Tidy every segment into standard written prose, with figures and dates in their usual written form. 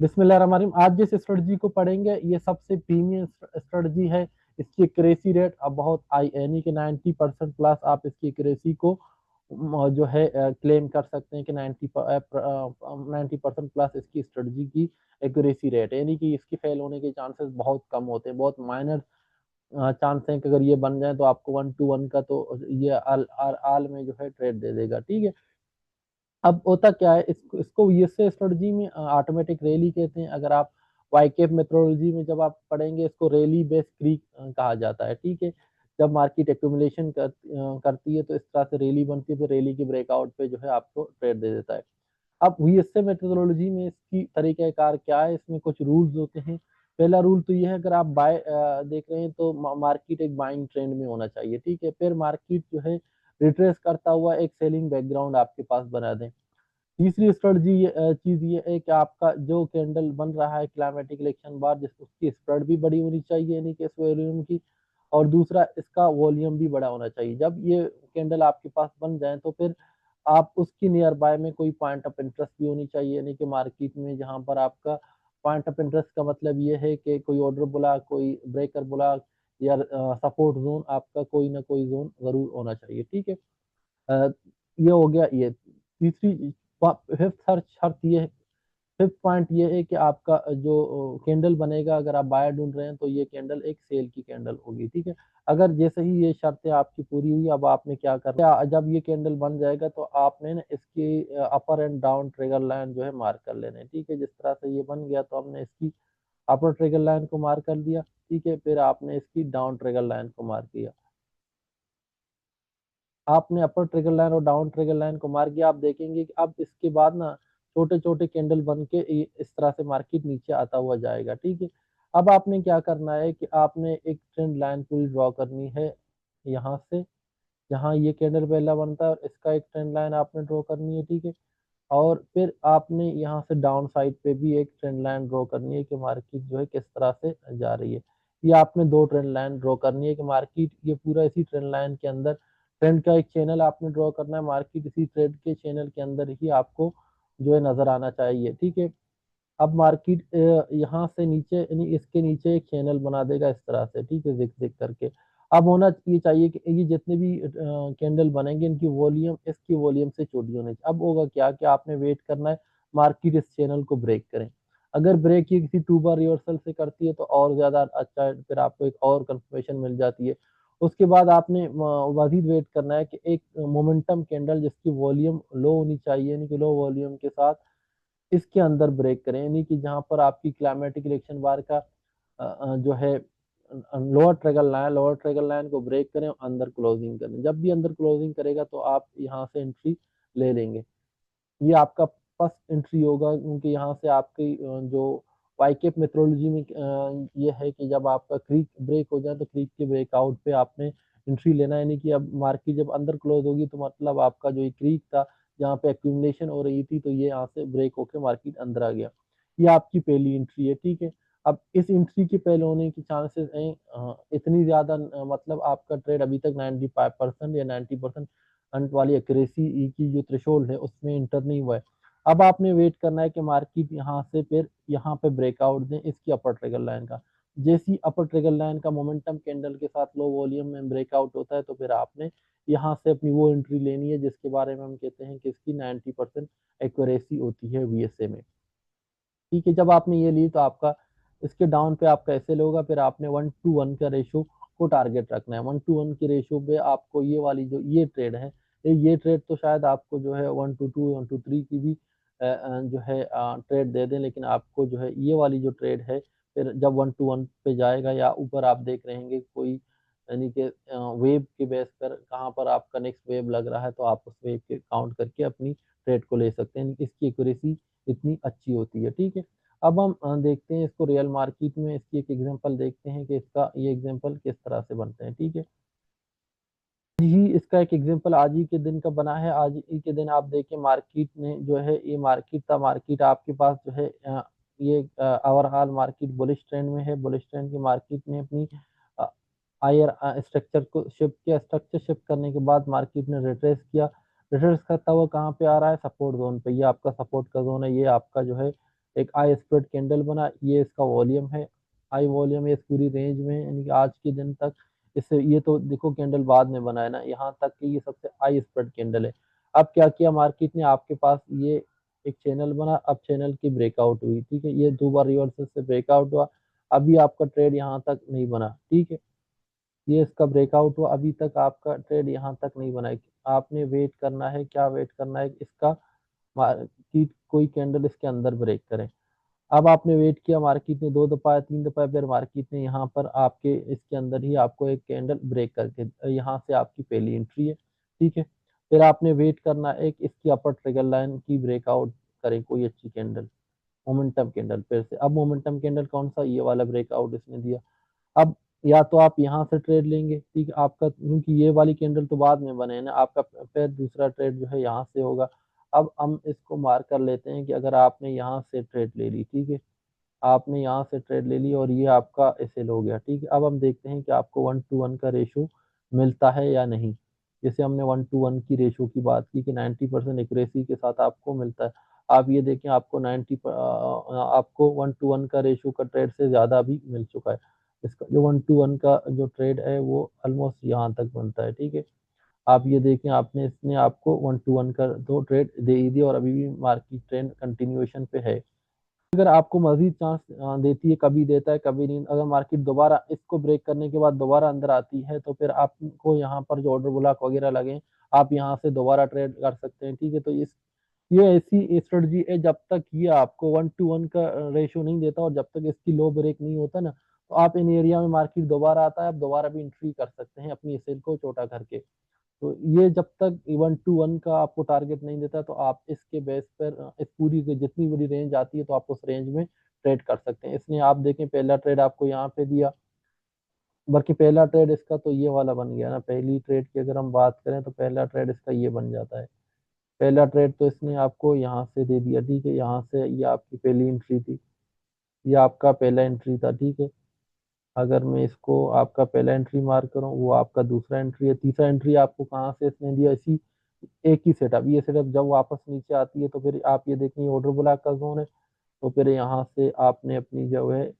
बिस्मिल्लाहिर्रहमानिर्रहीम। आज जिस स्ट्रेटजी को पढ़ेंगे ये सबसे प्रीमियम स्ट्रेटजी है। इसकी एक्यूरेसी रेट अब बहुत हाई यानी कि 90% प्लस आप इसकी एक्यूरेसी को जो है क्लेम कर सकते हैं कि 90% प्लस इसकी स्ट्रेटजी की एक्यूरेसी रेट यानी कि इसकी फेल होने के चांसेस बहुत कम होते हैं, बहुत माइनर चांस है कि अगर ये बन जाए तो आपको 1-1 का तो ये आल में जो है ट्रेड दे देगा। ठीक है, अब होता क्या है, इसको इसको यूएसए स्ट्रेटजी में ऑटोमेटिक रैली कहते हैं। अगर आप वाईकेप मेथोडोलॉजी में जब आप पढ़ेंगे इसको रैली बेस क्रीक कहा जाता है। ठीक है, जब मार्केट एक्यूमुलेशन करती है तो इस तरह से रैली बनती है, फिर रैली के ब्रेकआउट पे जो है आपको ट्रेड दे देता है। अब यूएसए मेथोडोलॉजी में इसकी तरीक़ाकार क्या है, इसमें कुछ रूल्स होते हैं। पहला रूल तो ये है, अगर आप बाय देख रहे हैं तो मार्केट एक बाइंग ट्रेंड में होना चाहिए। ठीक है, फिर मार्केट जो है रिट्रेस करता हुआ एक सेलिंग बैकग्राउंड आपके पास बना दें। तीसरी स्ट्रेटजी चीज ये है कि आपका जो कैंडल बन रहा है क्लाइमेटिक इलेक्शन बार, जिस उसकी स्प्रेड भी बड़ी होनी चाहिए यानी कि इस वॉल्यूम की, और दूसरा इसका वॉल्यूम भी बड़ा होना चाहिए। जब ये कैंडल आपके पास बन जाए तो फिर आप उसकी नियर बाय में कोई पॉइंट ऑफ इंटरेस्ट भी होनी चाहिए यानी कि मार्केट में जहां पर आपका पॉइंट ऑफ इंटरेस्ट का मतलब ये है कि कोई ऑर्डर बुला, कोई ब्रेकर बुला या सपोर्ट जोन, आपका कोई ना कोई जोन जरूर होना चाहिए। ठीक है, अ, ये हो गया ये तीसरी। फिफ्थ शर्त ये है, फिफ्थ पॉइंट ये है कि आपका जो कैंडल बनेगा, अगर आप बायर ढूंढ रहे हैं तो ये कैंडल एक सेल की कैंडल होगी। ठीक है, अगर जैसे ही ये शर्तें आपकी पूरी हुई, अब आपने क्या करना है, जब ये कैंडल बन जाएगा तो आपने ना इसकी अपर एंड डाउन ट्रिगर लाइन जो है मार्क कर लेने। ठीक है, जिस तरह से ये बन गया तो हमने इसकी अपर ट्रिगर लाइन को मार्क कर दिया। ठीक है, फिर आपने इसकी डाउन ट्रिगर लाइन को मार्क किया। आपने अपर ट्रिगर लाइन और डाउन ट्रिगर लाइन को मार्क किया, आप देखेंगे कि अब इसके बाद ना छोटे छोटे कैंडल बन के इस तरह से मार्केट नीचे आता हुआ जाएगा। ठीक है, अब आपने क्या करना है कि आपने एक ट्रेंड लाइन पूरी ड्रॉ करनी है। यहाँ से जहाँ ये कैंडल पहला बनता है और इसका एक ट्रेंड लाइन आपने ड्रॉ करनी है। ठीक है, और फिर आपने यहाँ से डाउन साइड पे भी एक ट्रेंड लाइन ड्रॉ करनी है कि मार्केट जो है किस तरह से जा रही है। ये आपने दो ट्रेंड लाइन ड्रॉ करनी है कि मार्केट ये पूरा इसी ट्रेंड लाइन के अंदर, ट्रेंड का एक चैनल आपने ड्रॉ करना है, मार्केट इसी ट्रेंड के चैनल के अंदर ही आपको जो है नजर आना चाहिए। ठीक है, अब मार्केट यहाँ से नीचे यानी इसके नीचे एक चैनल बना देगा इस तरह से। ठीक है, जिक जिक करके अब होना ये चाहिए कि ये जितने भी कैंडल बनेंगे इनकी वॉल्यूम इसकी वॉल्यूम से छोटी होनी चाहिए। अब होगा क्या कि आपने वेट करना है मार्केट इस चैनल को ब्रेक करें। अगर ब्रेक ये किसी 2 बार रिवर्सल से करती है तो और ज्यादा अच्छा है, फिर आपको एक और कंफर्मेशन मिल जाती है। उसके बाद आपने मजीद वेट करना है कि एक मोमेंटम कैंडल जिसकी वॉल्यूम लो होनी चाहिए यानी कि लो वॉल्यूम के साथ इसके अंदर ब्रेक करें, यानी कि जहां पर आपकी क्लाइमेटिक इलेक्शन बार का जो है लोअर ट्रेगल लाइन को ब्रेक करें और अंदर क्लोजिंग करें। जब भी अंदर क्लोजिंग करेगा तो आप यहाँ से एंट्री ले लेंगे। ये आपका फर्स्ट एंट्री होगा, क्योंकि यहाँ से आपकी जो वाईकेप मेथोडोलॉजी में ये है कि जब आपका क्रीक ब्रेक हो जाए तो क्रीक के ब्रेकआउट पे आपने एंट्री लेना है। यानी कि अब मार्केट जब अंदर क्लोज होगी तो मतलब आपका जो ये क्रीक था जहाँ पे एक्यूमुलेशन हो रही थी तो ये यहाँ से ब्रेक होकर मार्केट अंदर आ गया। ये आपकी पहली एंट्री है। ठीक है, अब इस एंट्री के पहले होने की चांसेस हैं इतनी ज्यादा, मतलब आपका ट्रेड अभी तक 95% या 90% अंत वाली एक्यूरेसी की जो थ्रेशोल्ड है उसमें इंटर नहीं हुआ है। अब आपने वेट करना है कि मार्केट यहाँ से फिर यहाँ पे ब्रेकआउट दें इसकी अपर ट्रिगर लाइन का। जैसी अपर ट्रिगर लाइन का मोमेंटम कैंडल के साथ लो वॉल्यूम में ब्रेकआउट होता है तो फिर आपने यहाँ से अपनी वो एंट्री लेनी है जिसके बारे में हम कहते हैं कि इसकी 90% एक्यूरेसी होती है वीएसए में। ठीक है, जब आपने ये ली तो आपका इसके डाउन पे आपका एसएल होगा, फिर आपने 1-1 का रेशो को टारगेट रखना है। 1-1 के रेशो पे आपको ये वाली जो ये ट्रेड है, ये ट्रेड तो शायद आपको जो है 1-2 1-3 की भी जो है ट्रेड दे दें, लेकिन आपको जो है ये वाली जो ट्रेड है फिर जब 1-1 पे जाएगा या ऊपर आप देख रहे हैं कोई यानी कि वेव के बेस पर कहाँ पर आपका नेक्स्ट वेव लग रहा है तो आप उस वेव के काउंट करके अपनी ट्रेड को ले सकते हैं। इसकी एक्यूरेसी इतनी अच्छी होती है। ठीक है, अब हम देखते हैं इसको रियल मार्केट में, इसकी एक एग्जांपल देखते हैं कि इसका ये एग्जांपल किस तरह से बनते हैं। ठीक है, ही इसका एक एग्जांपल आज ही के दिन का बना है। आज ही के दिन आप देखिए मार्केट ने जो है ये मार्केट था, मार्केट आपके पास जो है ये ओवरऑल मार्केट बुलिश ट्रेंड में है। बुलिश ट्रेंड की मार्केट ने अपनी हायर स्ट्रक्चर को शिफ्ट किया, स्ट्रक्चर शिफ्ट करने के बाद मार्केट ने रिट्रेस किया। रिट्रेस करता हुआ कहाँ पे आ रहा है, सपोर्ट जोन पे। ये आपका सपोर्ट का जोन है, ये आपका जो है एक आई स्प्रेड कैंडल बना, ये इसका वॉल्यूम है, आई वॉल्यूम है, इस पूरी रेंज में, यानी कि आज के दिन तक इससे, ये तो देखो कैंडल बाद में बना है ना, यहाँ तक कि ये सबसे आई स्प्रेड कैंडल है। अब क्या किया मार्केट ने, आपके पास ये एक चैनल बना, अब चैनल की ब्रेकआउट हुई, ठीक है, ये 2 बार रिवर्सल से ब्रेकआउट हुआ, अभी आपका ट्रेड यहाँ तक नहीं बना, ठीक है, ये इसका ब्रेकआउट हुआ, अभी तक आपका ट्रेड यहाँ तक नहीं बना है। आपने वेट करना है, क्या वेट करना है, इसका मार्केट कोई कैंडल इसके अंदर ब्रेक करे। अब आपने वेट किया, मार्केट ने 2 दफा 3 दफा, फिर मार्केट ने यहाँ पर आपके इसके अंदर ही आपको एक कैंडल ब्रेक करके, यहाँ से आपकी पहली एंट्री है, ठीक है, फिर आपने वेट करना एक इसकी अपर ट्रिगर लाइन की ब्रेकआउट करे कोई अच्छी कैंडल, मोमेंटम कैंडल, फिर से अब मोमेंटम कैंडल कौन सा, ये वाला ब्रेकआउट इसने दिया। अब या तो आप यहाँ से ट्रेड लेंगे, ठीक है, आपका क्योंकि ये वाली कैंडल तो बाद में बने ना, आपका फिर दूसरा ट्रेड जो है यहाँ से होगा। अब हम इसको मार्क कर लेते हैं कि अगर आपने यहाँ से ट्रेड ले ली, ठीक है, आपने यहाँ से ट्रेड ले ली और ये आपका एसएल हो गया, ठीक है, अब हम देखते हैं कि आपको 1:1 का रेशो मिलता है या नहीं। जैसे हमने 1:1 की रेशो की बात की कि 90% एक्यूरेसी के साथ आपको मिलता है, आप ये देखें आपको 1:1 का रेशो का ट्रेड से ज़्यादा भी मिल चुका है। इसका जो 1:1 का जो ट्रेड है वो ऑलमोस्ट यहाँ तक बनता है, ठीक है, आप ये देखें आपने इसने आपको 1:1 का दो ट्रेड दे ही दिया और अभी भी मार्केट ट्रेंड कंटिन्यूएशन पे है। अगर आपको मजीद चांस देती है, कभी देता है कभी नहीं, अगर मार्केट दोबारा इसको ब्रेक करने के बाद दोबारा अंदर आती है तो फिर आपको यहाँ पर जो ऑर्डर ब्लॉक वगैरह लगे, आप यहाँ से दोबारा ट्रेड कर सकते हैं, ठीक है, तो ये ऐसी स्ट्रेटजी है, जब तक ये आपको 1:1 का रेशो नहीं देता और जब तक इसकी लो ब्रेक नहीं होता ना, तो आप इन एरिया में मार्केट दोबारा आता है, आप दोबारा भी एंट्री कर सकते हैं अपनी सेल को छोटा करके। तो ये जब तक 1:1 का आपको टारगेट नहीं देता तो आप इसके बेस पर इस पूरी की जितनी बड़ी रेंज आती है तो आप उस रेंज में ट्रेड कर सकते हैं। इसलिए आप देखें पहला ट्रेड आपको यहाँ पे दिया, बल्कि पहला ट्रेड इसका तो ये वाला बन गया ना, पहली ट्रेड की अगर हम बात करें तो पहला ट्रेड इसका ये बन जाता है। पहला ट्रेड तो इसने आपको यहाँ से दे दिया, ठीक है, यहाँ से ये आपकी पहली एंट्री थी, ये आपका पहला एंट्री था, ठीक है, अगर मैं इसको आपका पहला एंट्री मार्क करूँ, वो आपका दूसरा एंट्री है, तीसरा एंट्री आपको कहाँ से इसने दिया, इसी एक ही सेटअप, ये सेटअप जब वापस नीचे आती है तो फिर आप ये देखेंगे ऑर्डर ब्लॉक का जोन है, तो फिर यहाँ से आपने अपनी जो है,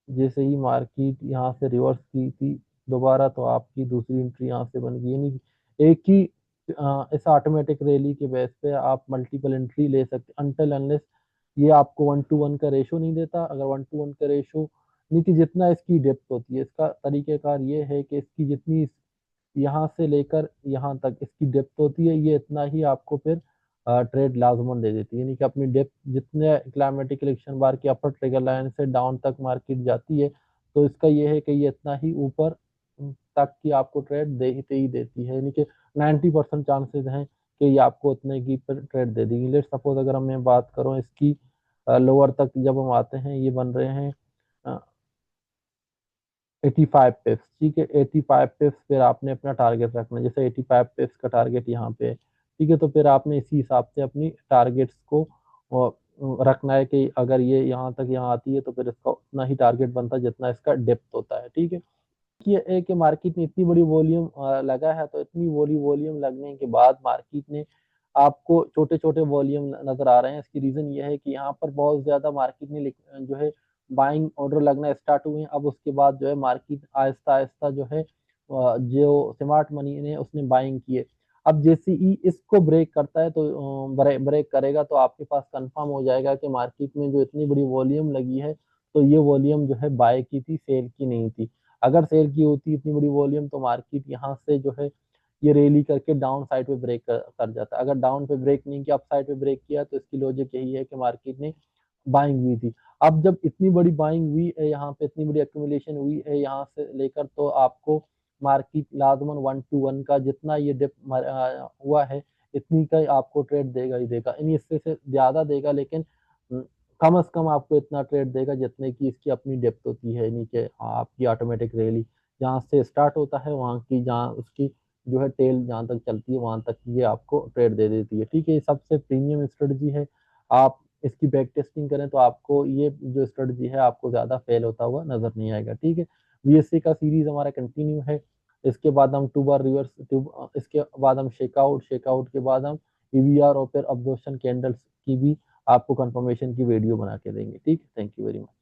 जैसे ही मार्केट यहाँ से रिवर्स की थी दोबारा, तो आपकी दूसरी एंट्री यहाँ से बन गई, यानी एक ही इस ऑटोमेटिक रैली के बेस पे आप मल्टीपल एंट्री ले सकते अनटिल अनलेस ये आपको 1:1 का रेशो नहीं देता। अगर 1:1 का रेशो नहीं, कि जितना इसकी डेप्थ होती है, इसका तरीकेकार ये है कि इसकी जितनी यहाँ से लेकर यहाँ तक इसकी डेप्थ होती है, ये इतना ही आपको फिर ट्रेड लाजमन दे देती है, यानी कि अपनी डेप्थ जितने क्लाइमेटिक इलेक्शन बार की अपर ट्रिगर लाइन से डाउन तक मार्केट जाती है, तो इसका ये है कि ये इतना ही ऊपर तक की आपको ट्रेड देते ही देती है, यानी कि 90% चांसेस हैं कि ये आपको उतने की पर ट्रेड दे देगी। लेट सपोज अगर मैं बात करूँ इसकी लोअर तक जब हम आते हैं, ये बन रहे हैं 85 पिप्स, ठीक है, 85 पिप्स फिर आपने अपना टारगेट रखना है, जैसे 85 पिप्स का टारगेट यहाँ पे है, ठीक है, तो फिर आपने इसी हिसाब से अपनी टारगेट्स को रखना है कि अगर ये यहाँ तक यहाँ आती है तो फिर इसका उतना ही टारगेट बनता है जितना इसका डेप्थ होता है, ठीक है। ये कि मार्केट में इतनी बड़ी वॉल्यूम लगा है, तो इतनी बड़ी वॉल्यूम लगने के बाद मार्केट ने आपको छोटे छोटे वॉल्यूम नजर आ रहे हैं। इसकी रीजन ये है कि यहाँ पर बहुत ज्यादा मार्केट ने जो है बाइंग ऑर्डर लगना स्टार्ट हुए हैं। अब उसके बाद जो है मार्केट आहिस्ता आहिस्ता जो है जो स्मार्ट मनी ने उसने बाइंग किए। अब जैसे ही इसको ब्रेक करता है तो ब्रेक करेगा तो आपके पास कंफर्म हो जाएगा कि मार्केट में जो इतनी बड़ी वॉल्यूम लगी है, तो ये वॉल्यूम जो है बाय की थी, सेल की नहीं थी। अगर सेल की होती इतनी बड़ी वॉल्यूम तो मार्केट यहाँ से जो है ये रैली करके डाउन साइड पे ब्रेक कर जाता। अगर डाउन पे ब्रेक नहीं किया, अप साइड पे ब्रेक किया, तो इसकी लॉजिक यही है कि मार्केट ने बाइंग हुई थी। अब जब इतनी बड़ी बाइंग हुई है यहाँ पे, इतनी बड़ी एक्यूमुलेशन हुई है यहाँ से लेकर, तो आपको मार्केट लाजमन 1:1 का जितना ये डिप हुआ है, इतनी का आपको ट्रेड देगा ही देगा, इन इससे से ज्यादा देगा, लेकिन कम से कम आपको इतना ट्रेड देगा जितने की इसकी अपनी डेप्थ होती है, यानी कि आपकी ऑटोमेटिक रैली जहाँ से स्टार्ट होता है वहाँ की, जहाँ उसकी जो है टेल जहाँ तक चलती है वहां तक ये आपको ट्रेड दे देती है, ठीक है, ये सबसे प्रीमियम स्ट्रेटजी है। आप इसकी बैक टेस्टिंग करें तो आपको ये जो स्ट्रेटजी है आपको ज्यादा फेल होता हुआ नजर नहीं आएगा, ठीक है। बीएससी का सीरीज हमारा कंटिन्यू है, इसके बाद हम 2 बार रिवर्स इसके बाद हम शेकआउट, शेकआउट के बाद हम ईवीआर और फिर अब्जॉर्प्शन कैंडल्स की भी आपको कंफर्मेशन की वीडियो बना के देंगे। ठीक है, थैंक यू वेरी मच।